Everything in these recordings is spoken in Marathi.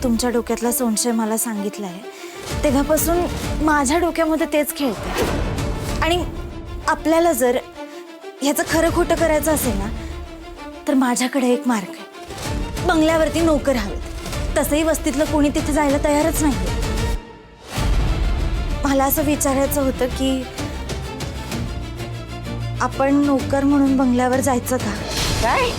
तुमच्या डोक्यातला संशय मला सांगितलाय तेव्हापासून माझ्या डोक्यामध्ये तेच खेळते। आणि आपल्याला जर ह्याचं खरं खोटं करायचं असेल ना तर माझ्याकडे एक मार्ग आहे। बंगल्यावरती नोकर हवेत। तसंही वस्तीतलं कोणी तिथे जायला तयारच नाही। मला असं विचारायचं होतं की आपण नोकर म्हणून बंगल्यावर जायचं का? काय?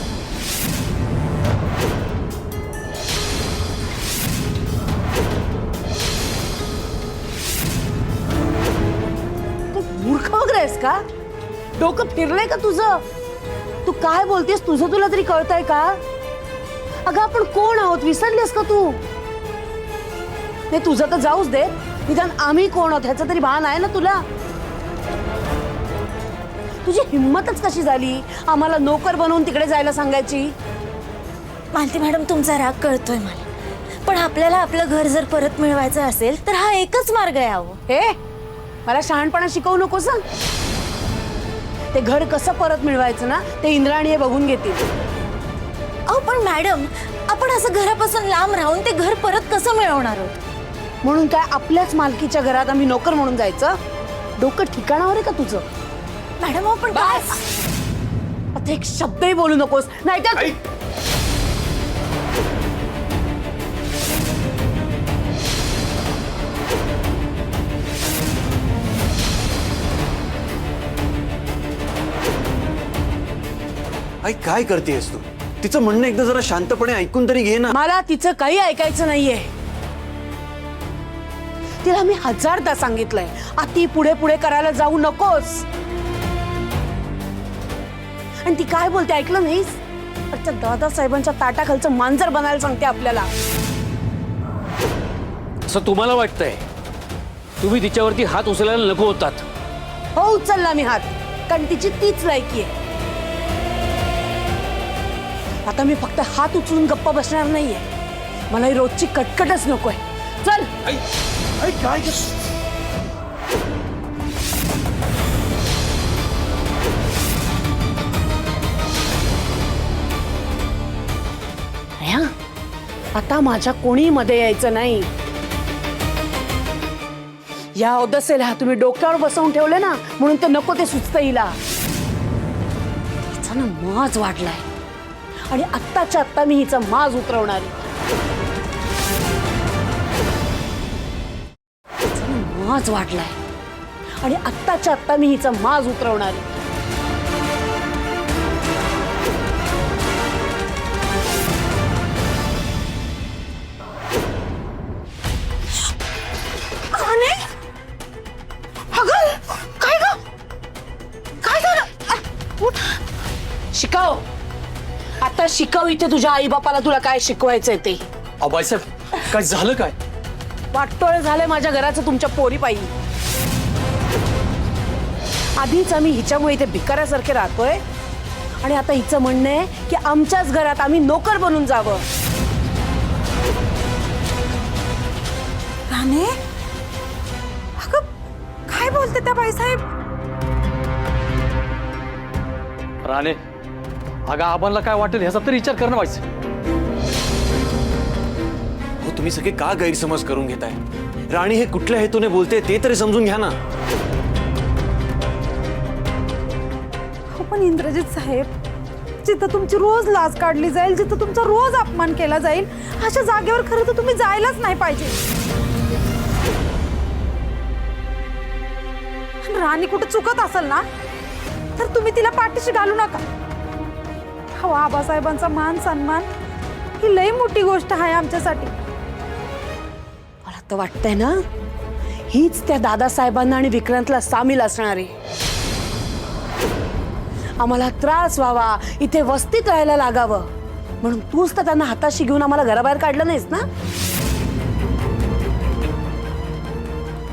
मूर्ख वगैरे आहेस का? डोकं फिरलंय का तुझं? तू काय बोलतेस तुझं तुला तरी कळतंय का? अगं आपण कोण आहोत विसरलीस का तू? नाही तुझं तर जाऊच दे, निदान आम्ही कोण आहोत ह्याचं तरी भान आहे ना तुला? तुझी हिम्मतच कशी झाली आम्हाला नोकर बनवून तिकडे जायला सांगायची? मालती मॅडम तुमचा राग कळतोय मला, पण आपल्याला आपलं घर जर परत मिळवायचं असेल तर हा एकच मार्ग आहे। अहो हे मला शहाणपणा शिकवू नकोस हं? ते घर कसं परत मिळवायचं ना ते इंद्राणी हे बघून घेतील। अहो पण मॅडम आपण असं घरापासून लांब राहून ते घर परत कसं मिळवणार आहोत? म्हणून काय आपल्याच मालकीच्या घरात आम्ही नोकर म्हणून जायचं? डोकं ठिकाणावर आहे का तुझं? मॅडम आपण काय आता एक शब्दही बोलू नकोस नाहीतर आई काय करतेस तू? तिचं म्हणणं एकदा जरा शांतपणे ऐकून तरी घे ना। मला तिचं काही ऐकायचं नाहीये। तिला मी हजारदा सांगितलंय अति पुढे पुढे करायला जाऊ नकोस, आणि ती काय बोलते ऐकलं नाहीस? अच्छा दादासाहेबांच्या ताटाखालचं मांजर बनायला सांगते आपल्याला। असं तुम्हाला वाटतंय? तुम्ही तिच्यावरती हात उचलायला नको होतात। हो उचलला मी हात, कारण तिची तीच लायकी आहे। आता मी फक्त हात उचलून गप्पा बसणार नाहीये, मला ही रोजची कटकटच नकोय। चल आई काय आता माझ्या कोणी मध्ये यायचं नाही। या ओदसेला तुम्ही डोक्यावर बसवून ठेवले ना म्हणून ते नको ते सुचतं हिला। हिचा ना माज वाढलाय आणि आत्ताच्या आत्ता मी हिचा माज उतरवणार आहे। हिचा ना माज वाढलाय आणि आत्ताच्या आत्ता मी हिचा माज उतरवणार आहे। शिकव आता, शिकव इथे तुझ्या आई बापाला तुला काय शिकवायचंय ते। बाईसाहेब काय झालं काय? वाटतोळ झालंय माझ्या घराचं तुमच्या पोरी पायी। आधीच आम्ही हिच्यामुळे इथे भिकाऱ्यासारखे राहतोय आणि आता हिचं म्हणणं आहे की आमच्याच घरात आम्ही नोकर बनून जावं। राणे अगं काय बोलते त्या बाईसाहेब? राणे अगं आबांना काय वाटेल ह्याचा तरी विचार करणं व्हायचं। हो तुम्ही सगळे का गैरसमज करून घेताय? राणी हे कुठल्या हेतूने बोलते ते तरी समजून घ्या ना। हो पण इंद्रजित साहेब, जिथं तुमची रोज लाज काढली जाईल, जिथं तुमचा रोज अपमान केला जाईल, अशा जागेवर खरं तर तुम्ही जायलाच नाही पाहिजे। राणी कुठे चुकत असेल ना तर तुम्ही तिला पाठीशी घालू नका। हो आबासाहेबांचा मान सन्मान ही लई मोठी गोष्ट आहे आमच्यासाठी। मला तर वाटतंय ना हीच त्या दादासाहेबांना आणि विक्रांतला सामील असणार आहे। आम्हाला त्रास व्हावा, इथे वस्तीत राहायला लागावं म्हणून तूच तर त्यांना हाताशी घेऊन आम्हाला घराबाहेर काढलं नाहीस ना?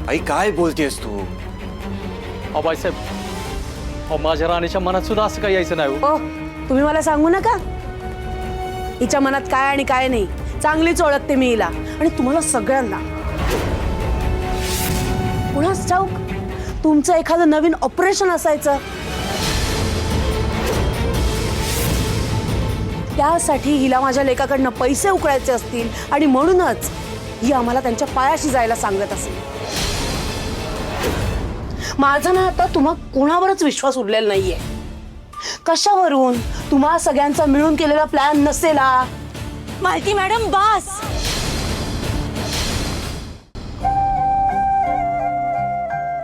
आई काय बोलतेस तू? बाईसाहेब माझ्या राणीच्या मनात सुद्धा असं काही यायचं नाही। ओ तुम्ही मला सांगू नका हिच्या मनात काय आणि काय नाही। चांगलीच ओळखते मी हिला आणि तुम्हाला सगळ्यांना। पुन्हाच ठाऊक तुमचं एखादं नवीन ऑपरेशन असायचं त्यासाठी हिला माझ्या लेकाकडनं पैसे उकळायचे असतील आणि म्हणूनच ही आम्हाला त्यांच्या पायाशी जायला सांगत असेल. माझा ना आता तुम्हा कोणावरच विश्वास उरलेला नाहीये. कशावरून? तुम्हा सगळ्यांचा मिळून केलेला प्लॅन नसेला. मालती मॅडम बास.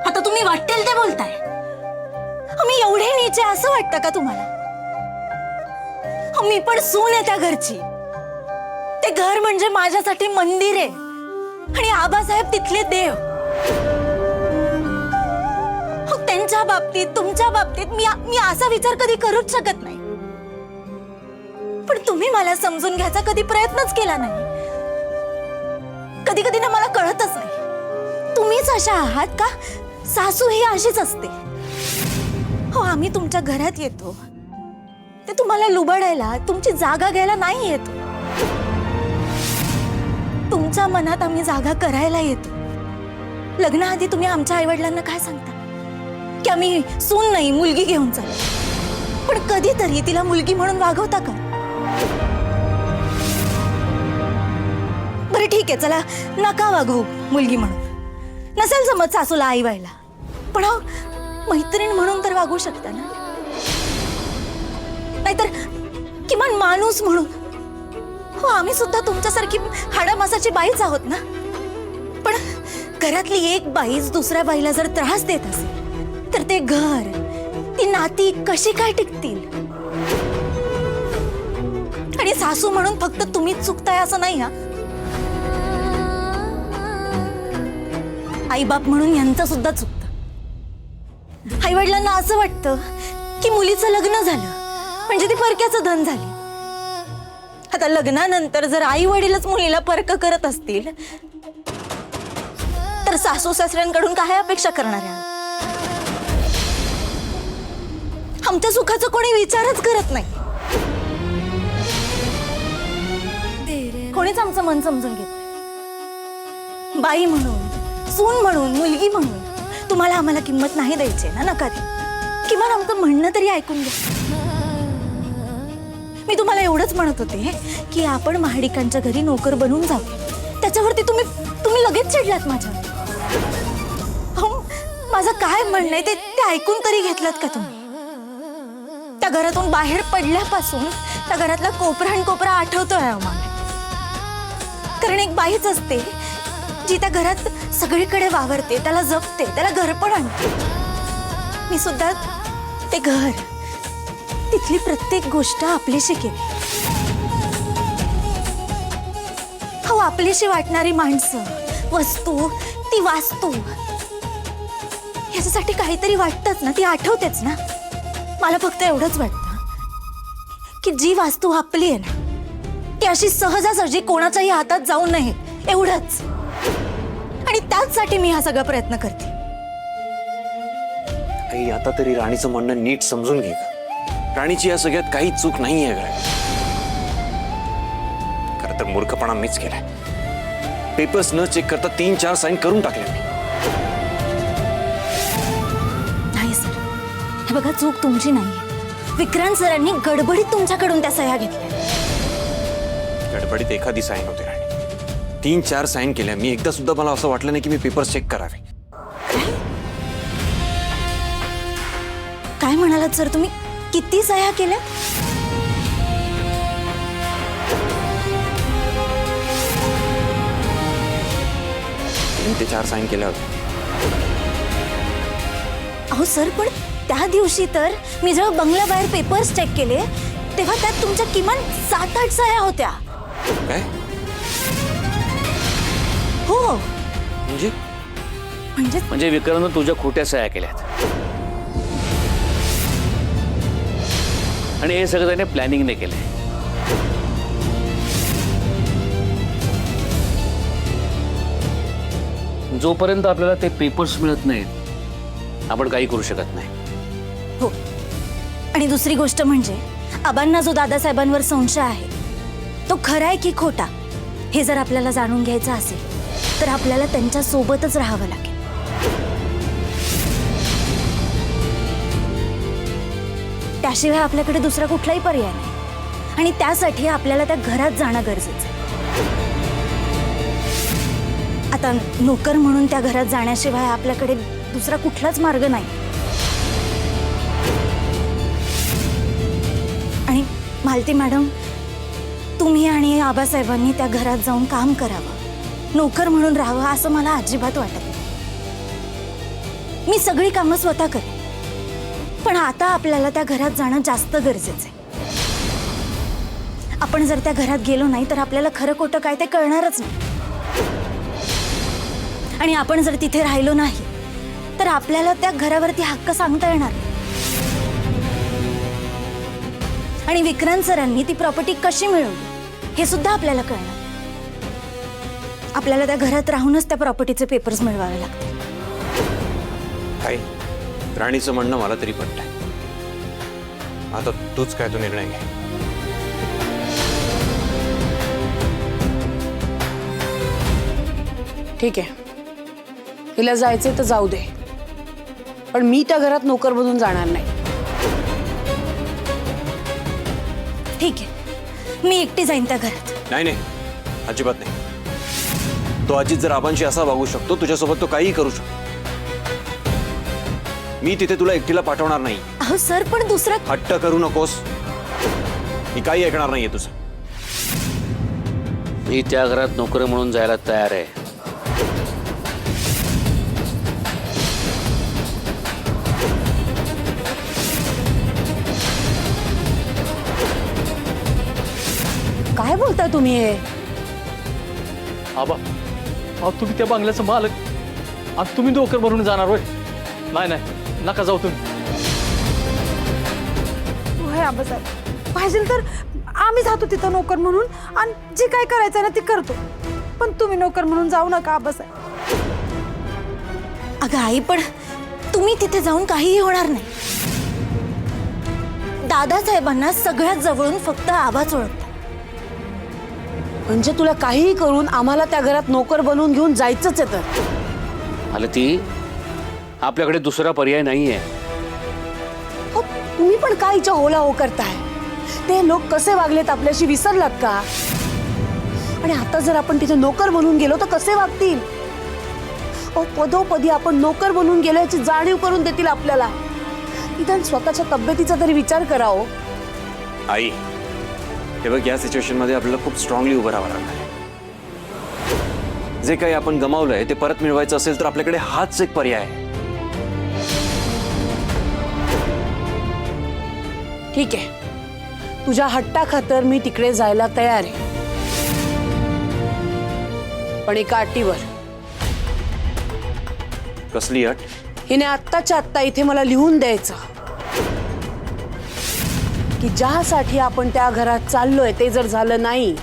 आता तुम्ही वाटेल ते बोलताय. मी एवढे नीचे असं वाटतं का तुम्हाला? मी पण सून आहे त्या घरची. ते घर म्हणजे माझ्यासाठी मंदिर आहे आणि आबासाहेब तिथले देव. त्यांच्या बाबतीत तुमच्या बाबतीत मी असा विचार कधी करूच शकत नाही. पण तुम्ही मला समजून घ्यायचा कधी प्रयत्नच केला नाही. कधी कधी ना मला कळतच नाही तुम्हीच अशा आहात का सासू ही अशीच असते. हो आम्ही तुमच्या घरात येतो ते तुम्हाला लुबाडायला तुमची जागा घ्यायला नाही येतो. तुमच्या मनात आम्ही जागा करायला येतो. लग्नाआधी तुम्ही आमच्या आईवडिलांना काय सांगता की आम्ही सून नाही मुलगी घेऊन चाललो. पण कधीतरी तिला मुलगी म्हणून वागवता का? बरं ठीक आहे चला नका वागवू मुलगी म्हणून. नसेल समज सासूला आई व्हायला पण हो मैत्रीण म्हणून तर वागू शकता ना. नाहीतर किमान माणूस म्हणून. हो आम्ही सुद्धा तुमच्यासारखी हाडामासाची बाईच आहोत ना. पण घरातली एक बाईच दुसऱ्या बाईला जर त्रास देत असेल तर ते घर ती नाती कशी काय टिकतील? आणि सासू म्हणून फक्त तुम्हीच चुकताय असं नाही. हा आई बाप म्हणून यांचं सुद्धा चुकतं. आई वडिलांना असं वाटतं की मुलीचं लग्न झालं म्हणजे ती परक्याचं धन झाली. आता लग्नानंतर जर आई वडीलच मुलीला परक करत असतील तर सासू सासऱ्यांकडून काय अपेक्षा करणार आहे? आमच्या सुखाचा कोणी विचारच करत नाही. कोणीच आमचं मन समजून घेत. बाई म्हणून सून म्हणून मुलगी म्हणून तुम्हाला आम्हाला किंमत नाही द्यायची ना. नका ती. किमान आमचं म्हणणं तरी ऐकून घ्या. मी तुम्हाला एवढंच म्हणत होते की आपण महाडिकांच्या घरी नोकर बनून जाऊ. त्याच्यावरती तुम्ही लगेच चिडलात माझ्यावर. माझं काय म्हणणं आहे ते ऐकून तरी घेतलात का तुम्ही? त्या घरातून बाहेर पडल्यापासून त्या घरातला कोपरा आठवतोय आम्हाला. कारण एक बाईच असते जी त्या घरात सगळीकडे वावरते, त्याला जपते, त्याला घर पण आणते. मी सुद्धा ते घर तिथली प्रत्येक गोष्ट आपलीशी केली. हो आपलीशी वाटणारी माणसं वस्तू ती वास्तू याच्यासाठी काहीतरी वाटतच ना. ती आठवतेच ना. मला फक्त एवढंच वाटतं की जी वास्तू आपली आहे ना ती अशी सहजासहजी कोणाच्याही हातात जाऊ नये एवढंच. आणि त्याचसाठी मी हा सगळा प्रयत्न करते. आई आता तरी राणीचं म्हणणं नीट समजून घे. राणीची या सगळ्यात काही चूक नाहीये काय. खरं तर मूर्खपणा मीच केलाय. पेपर्स न चेक करता 3-4 साईन करून टाकले मी. नाही सर हे बघा चूक तुमची नाहीये. विक्रांत सरांनी गडबडीत तुमच्याकडून त्या सह्या घेतल्या. गडबडीत एखादी साईन होती राणी. 3-4 साईन केल्या मी. एकदा सुद्धा मला असं वाटलं नाही की मी पेपर्स चेक करावे. काय म्हणालात सर तुम्ही? किती सह्या केल्या? ते 4 साईन केल्या होत्या. अहो सर पण त्या दिवशी तर मी जेव्हा बंगल्याबाहेर पेपर्स चेक केले तेव्हा त्यात तुमच्या किमान 7-8 सह्या होत्या. काय हो म्हणजे? म्हणजे विक्रमनं तुझ्या खोट्या सह्या केल्यात आणि हे सगळं त्याने प्लॅनिंगने केलंय. जोपर्यंत आपल्याला ते पेपर्स मिळत नाहीत आपण काही करू शकत नाही. हो आणि दुसरी गोष्ट म्हणजे आबांना जो दादासाहेबांवर संशय आहे तो खरा आहे की खोटा हे जर आपल्याला जाणून घ्यायचं असेल तर आपल्याला त्यांच्या सोबतच राहावं लागेल. त्याशिवाय आपल्याकडे दुसरा कुठलाही पर्याय नाही. आणि त्यासाठी आपल्याला त्या घरात जाणं गरजेचं आहे. आता नोकर म्हणून त्या घरात जाण्याशिवाय आपल्याकडे दुसरा कुठलाच मार्ग नाही. आणि मालती मॅडम, तुम्ही आणि आबासाहेबांनी त्या घरात जाऊन काम करावं, नोकर म्हणून राहावं असं मला अजिबात वाटत नाही. मी सगळी कामं स्वतः करेन, पण आता आपल्याला त्या घरात जाणं जास्त गरजेचं आहे. आपण जर त्या घरात गेलो नाही तर आपल्याला खरं खोटं काय ते कळणारच नाही. आणि आपण जर तिथे राहिलो नाही तर आपल्याला त्या घरावरती हक्क सांगता येणार नाही. आणि विक्रांत सरांनी ती प्रॉपर्टी कशी मिळवली हे सुद्धा आपल्याला कळणार. आपल्याला त्या घरात राहूनच त्या प्रॉपर्टीचे पेपर्स मिळवावे लागतील. काय राणीचं म्हणणं मला तरी पटतंय. आता तूच काय तो निर्णय घे. ठीक आहे, तिला जायचंय तर जाऊ दे, पण मी त्या घरात नोकर बनून जाणार नाही. ठीक आहे, मी एकटी जाईन त्या घरात. नाही नाही, अजिबात नाही. तो अजित जर आबांशी असा वागू शकतो, तुझ्यासोबत तो काहीही करू शकतो. मी तिथे तुला एकटीला पाठवणार नाही. अहो सर, पण दुसरा हट्ट करू नकोस. मी काही ऐकणार नाहीये तुझं. मी त्या घरात नोकर म्हणून जायला तयार आहे. काय बोलताय तुम्ही हे? आबा, अहो तुम्ही त्या बंगल्याचं मालक आणि तुम्ही नोकर म्हणून जाणार होय? नाही नाही, नका जाऊ तुम्ही. होय आबासाहेब, पाहिजे तर आम्ही जातो तिथं नोकर म्हणून आणि जे काय करायचं ना ते करतो, पण तुम्ही नोकर म्हणून जाऊ नका आबासाहेब. अगं आई, पण तुम्ही तिथे जाऊन काहीही होणार नाही. दादासाहेबांना सगळ्यात जवळून फक्त आबाच ओळखतात. म्हणजे तुला काहीही करून आम्हाला त्या घरात नोकर बनवून घेऊन जायचंच आहे तर? मालती, आपल्याकडे दुसरा पर्याय नाहीये. हो, तुम्ही पण काय हिच्या होला हो करताय? ते लोक कसे वागलेत आपल्याशी विसरलात का? आणि आता जर आपण तिथे नोकर बनून गेलो तर कसे वागतील? अहो, पदोपदी आपण नोकर बनून गेलो याची जाणीव करून देतील आपल्याला. निदान स्वतःच्या तब्येतीचा तरी विचार करा हो. आई, हे बघ, या सिच्युएशन मध्ये आपल्याला खूप स्ट्रॉंगली उभं राहावं लागणार आहे. जे काही आपण गमावलंय ते परत मिळवायचं असेल तर आपल्याकडे हाच एक पर्याय आहे. ठीक आहे, तुझ्या हट्टाखातर मी तिकडे जायला तयार आहे, पण एका अटीवर. कसली अट? हिने आत्ताच्या आत्ता इथे मला लिहून द्यायचं की ज्यासाठी आपण त्या घरात चाललोय ते जर झालं नाही,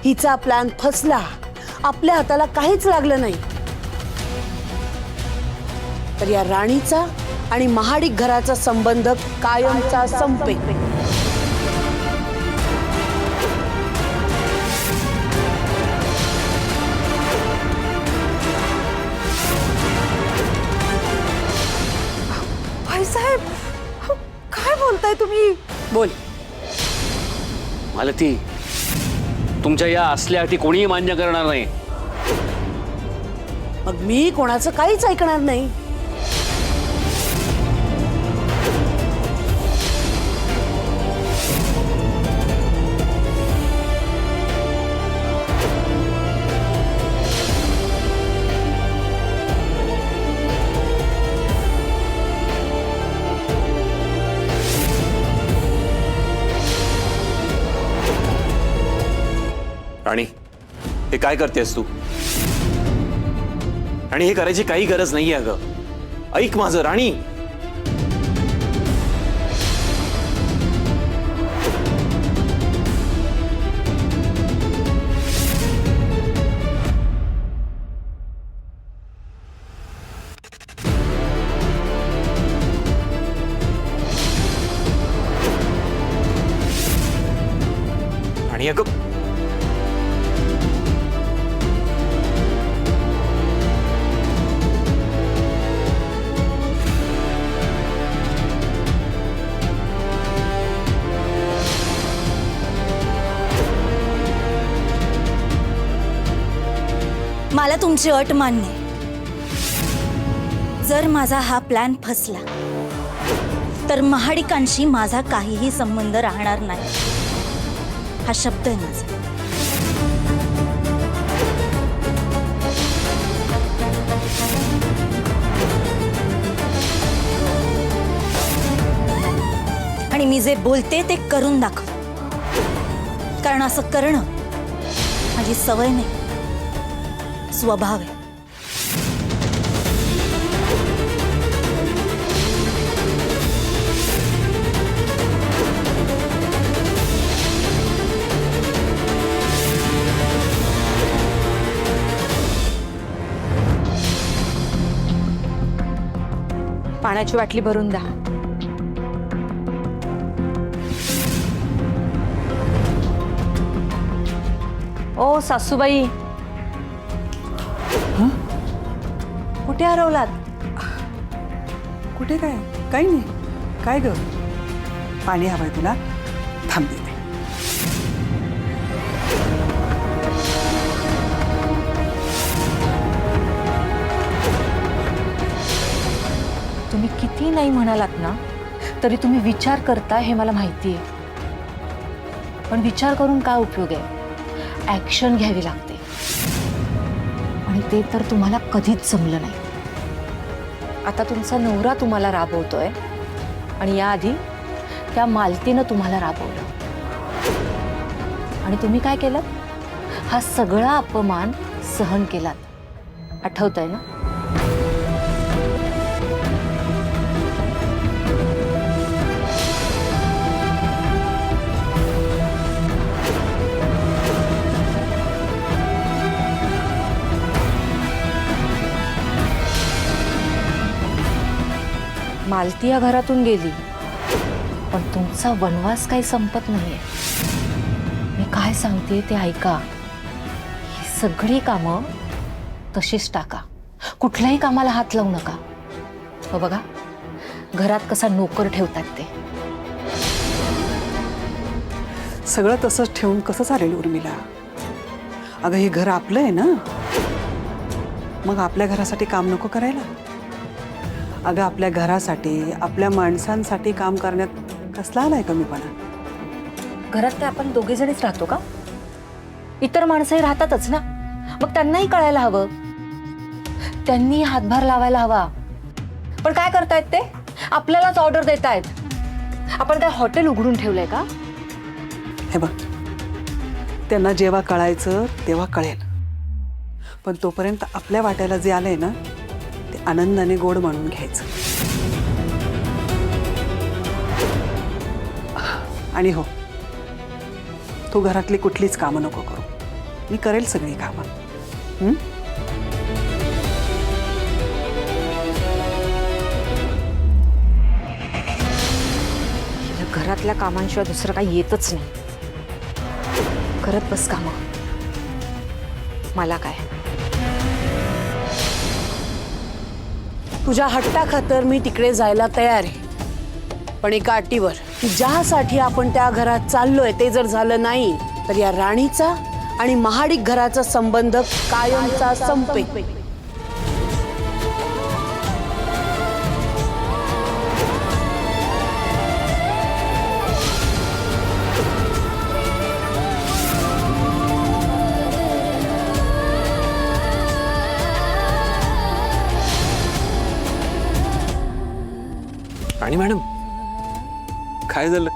हिचा प्लॅन फसला, आपल्या हाताला काहीच लागलं नाही, तर या राणीचा आणि महाडिक घराचा संबंध कायमचा संपेल. भाईसाहेब, काय बोलताय तुम्ही? बोल. मालती, तुमच्या या असल्या अटी कोणीही मान्य करणार नाही. मग मी कोणाचं काहीच ऐकणार नाही. राणी, हे काय करतेस तू? आणि हे करायची काही गरज नाहीये. अगं ऐक माझं राणी. आणि अगं मला तुमची अट मान्य आहे. जर माझा हा प्लॅन फसला तर महाडिकांशी माझा काहीही संबंध राहणार नाही. हा शब्द आहे माझा. आणि मी जे बोलते ते करून दाखव. कारण असं करणं माझी सवय नाही, स्वभाव आहे. पाण्याची बाटली भरून द्या. ओ सासूबाई, कुठे हरवलात? कुठे काय? काही नाही. काय ग? पाणी हवंय तुला? थांब देते. तुम्ही किती नाही म्हणालात ना तरी तुम्ही विचार करता हे मला माहिती आहे. पण विचार करून काय उपयोग आहे? ॲक्शन घ्यावी लागते आणि ते तर तुम्हाला कधीच जमलं नाही. आता तुमचा नवरा तुम्हाला राबवतोय आणि याआधी त्या मालतीनं तुम्हाला राबवलं आणि तुम्ही काय केलं? हा सगळा अपमान सहन केलात. आठवतंय ना? मालती या घरातून गेली पण तुमचा वनवास काही संपत नाहीये. मी काय सांगते ते ऐका. ही सगळी कामं तशीच टाका. कुठल्याही कामाला हात लावू नका. हो बघा, घरात कसा नोकर ठेवतात ते. सगळं तसंच ठेवून कसं चालेल उर्मिला? अगं हे घर आपलं आहे ना, मग आपल्या घरासाठी काम नको करायला? अगं आपल्या घरासाठी, आपल्या माणसांसाठी काम करण्यात कसला आलाय कमीपणा? घरात काय आपण दोघे जणच राहतो का? इतर माणसंही राहतातच ना. मग त्यांनाही कळायला हवं, त्यांनी हातभार लावायला हवा. पण काय करतायत ते? आपल्यालाच ऑर्डर देतायत. आपण काय हॉटेल उघडून ठेवलंय का? हे बघ, त्यांना जेव्हा कळायचं तेव्हा कळेल. पण तोपर्यंत आपल्या वाट्याला जे आलंय ना ते आनंदाने गोड म्हणून घ्यायचं. आणि हो, तू घरातली कुठलीच कामं नको करू. मी करेल सगळी कामं. हिला घरातल्या कामांशिवाय दुसरं काही येतच नाही. करत बस कामं. मला काय? तुझ्या हट्टाखातर मी तिकडे जायला तयार आहे, पण एका अटीवर, की ज्यासाठी आपण त्या घरात चाललोय ते जर झालं नाही तर या राणीचा आणि महाडिक घराचा संबंध कायमचा संपेल. आणि मॅडम, काय झालं?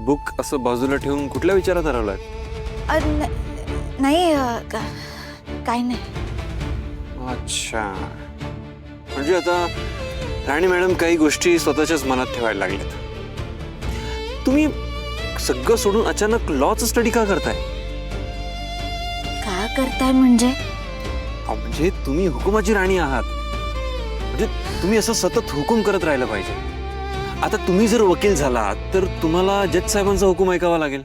बुक असं बाजूला ठेवून कुठल्या विचारात हरवलाय? नाही, काय नाही. अच्छा, म्हणजे आता राणी मॅडम काही गोष्टी स्वतःच्याच मनात ठेवायला लागल्यात. तुम्ही सगळं सोडून अचानक लॉचं स्टडी का करताय? का करताय म्हणजे? म्हणजे तुम्ही हुकुमाची राणी आहात. म्हणजे तुम्ही असं सतत हुकूम करत राहिलं पाहिजे. आता तुम्ही जर वकील झालात तर तुम्हाला जज साहेबांचा हुकूम ऐकावा लागेल.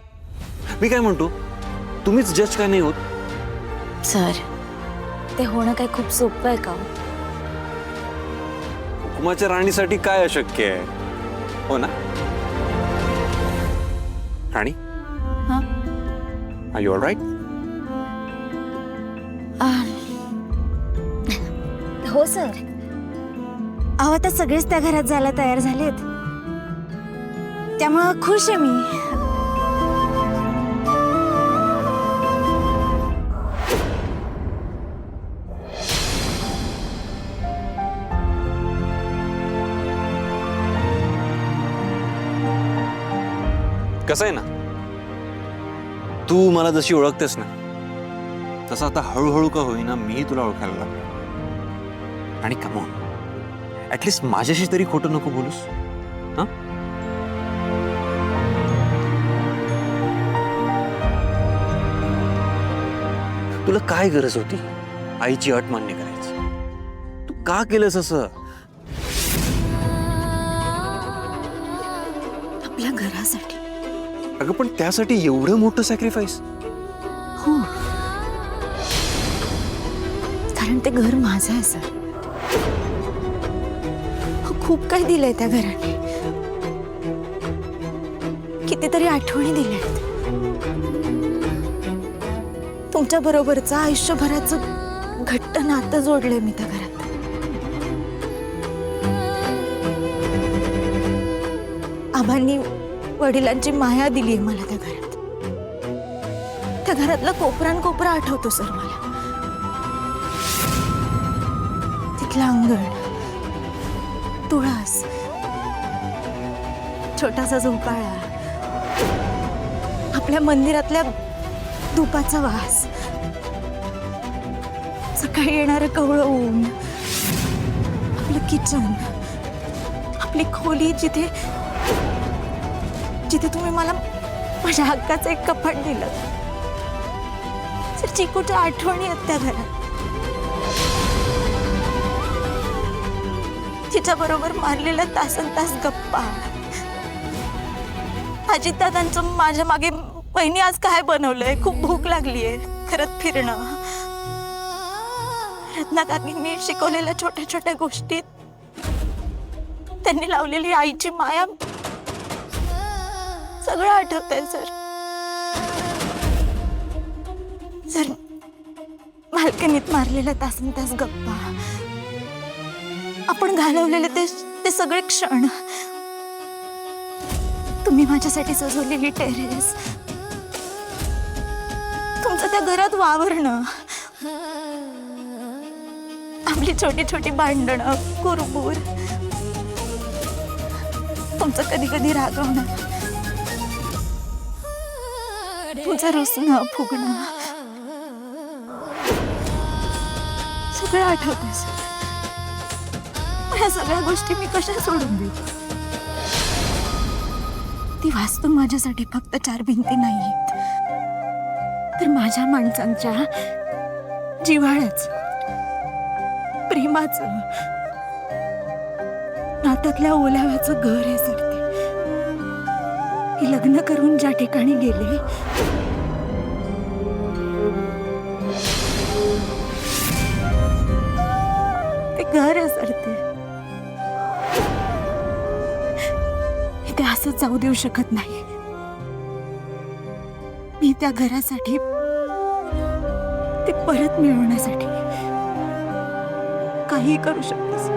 मी काय म्हणतो, तुम्हीच जज का नाही होत? सर, ते होणं काही खूप सोपं आहे का? हुकुमाच्या राणीसाठी काय अशक्य आहे? हो ना राणी? हां. Are you all right? हो सर. अहो आता सगळेच त्या घरात जायला तयार झालेत, त्यामुळं खुश आहे मी. कसं आहे ना, तू मला जशी ओळखतेस ना तसं आता हळूहळू का होईना मी तुला ओळखायला लागलो. आणि कमॉन, ऍटलिस्ट माझ्याशी तरी खोटं नको बोलूस. हा, तुला काय गरज होती आईची अट मान्य करायची? तू का केलंस असं? आपल्या घरासाठी. अगं पण त्यासाठी एवढं मोठं सॅक्रिफाईस? हो, कारण ते घर माझं आहे सर. खूप काही दिलंय त्या घराने, कितीतरी आठवणी दिल्या. तुमच्या बरोबरचं आयुष्यभराचं घट्ट नातं जोडलंय मी त्या घरात. आबांनी वडिलांची माया दिली मला त्या घरात. त्या घरातला कोपरा आठवतो सर मला. तिथलं अंगण, तुळस, छोटासा झोपाळा, आपल्या मंदिरातल्या धुपाचा वास, सकाळी येणारं कवळं ऊन, आपलं किचन, आपली खोली जिथे जिथे तुम्ही मला माझ्या हक्काचं एक कपाट दिलं. सर चिकूच्या आठवणी आहेत त्या घरात. तिच्या बरोबर मारलेल्या तासनतास गप्पा, अजितदादांचं माझ्या मागे वहिनी आज काय बनवलंय, खूप भूक लागलीये, खरंच फिरणं, रत्नाकाकींनी शिकवलेल्या छोट्या छोट्या गोष्टीत त्यांनी लावलेली आईची माया, सगळं आठवतंय सर. सर बाल्कनीत मारलेल्या तासनतास गप्पा, आपण घालवलेले ते सगळे क्षण, तुम्ही माझ्यासाठी सजवलेली टेरेस, तुमचं त्या घरात वावरणं, आपली छोटी छोटी भांडणं, कुरबूर, तुमचं कधी कधी रागवणं, तुमचं रुसणं फुगणं, सगळं आठवतंय सर. ह्या सगळ्या गोष्टी मी कशा सोडून देऊ? ती वास्तू माझ्यासाठी फक्त 4 भिंती नाहीत, तर माझ्या माणसांच्या जिव्हाळ्याचं, प्रेमाचं, नात्यातल्या ओलाव्याचं घर आहे सर ते. ही लग्न करून ज्या ठिकाणी गेले ते घर आहे सर ते. ते असंच जाऊ देऊ शकत नाही. मी त्या घरासाठी, ते परत मिळवण्यासाठी काही करू शकते.